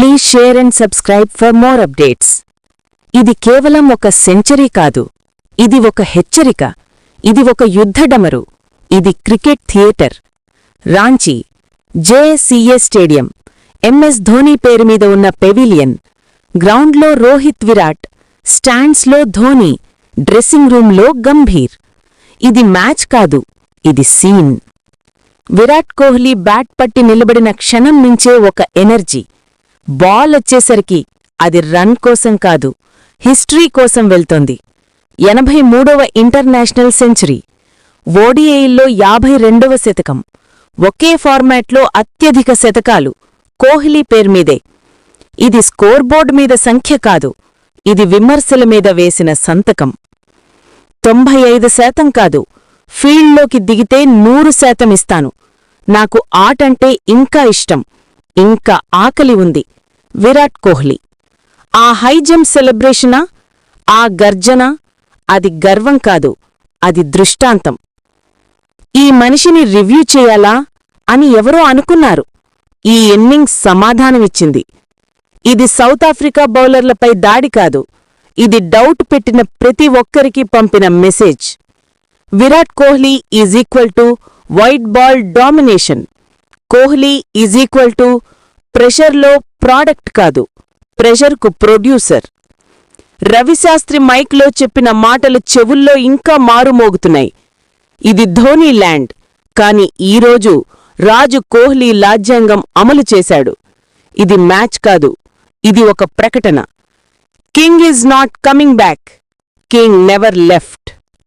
Please share and subscribe for more updates. ఇది కేవలం ఒక సెంచరీ కాదు, ఇది ఒక హెచ్చరిక, ఇది ఒక యుద్ధడమరు, ఇది cricket theatre. Ranchi JSCA stadium, MS Dhoni పేరుమీద ఉన్న పెవిలియన్. గ్రౌండ్లో రోహిత్ విరాట్, స్టాండ్స్లో ధోనీ, డ్రెస్సింగ్ రూంలో గంభీర్. ఇది మ్యాచ్ కాదు, ఇది సీన్. విరాట్ కోహ్లీ బ్యాట్ పట్టి నిలబడిన క్షణం నుంచే ఒక ఎనర్జీ. బాల్ వచ్చేసరికి అది రన్ కోసం కాదు, హిస్టరీ కోసం వెళ్తోంది. 83వ ఇంటర్నేషనల్ సెంచరీ, ఓడిఐల్లో 52వ శతకం. ఒకే ఫార్మాట్లో అత్యధిక శతకాలు కోహ్లీ పేర్మీదే. ఇది స్కోర్బోర్డ్ మీద సంఖ్య కాదు, ఇది విమర్శల మీద వేసిన సంతకం. 95% కాదు, ఫీల్డ్లోకి దిగితే 100% ఇస్తాను. నాకు ఆటంటే ఇంకా ఇష్టం, ఇంకా ఆకలి ఉంది. విరాట్ కోహ్లీ. ఆ హైజంప్ సెలబ్రేషనా, ఆ గర్జన, అది గర్వం కాదు, అది దృష్టాంతం. ఈ మనిషిని రివ్యూ చేయాలా అని ఎవరో అనుకున్నారు. ఈ ఇన్నింగ్స్ సమాధానమిచ్చింది. ఇది సౌతాఫ్రికా బౌలర్లపై దాడి కాదు, ఇది డౌట్ పెట్టిన ప్రతి ఒక్కరికి పంపిన message. Virat Kohli is equal to white ball domination. Kohli is equal to ప్రెషర్లో ప్రాడక్ట్ కాదు, ప్రెషర్కు ప్రొడ్యూసర్. రవిశాస్త్రి మైక్లో చెప్పిన మాటలు చెవుల్లో ఇంకా మారుమోగుతున్నాయి. ఇది ధోనీ ల్యాండ్, కాని ఈరోజు రాజు కోహ్లీ రాజ్యాంగం అమలు చేశాడు. ఇది మ్యాచ్ కాదు, ఇది ఒక ప్రకటన. King is not coming back, king never left.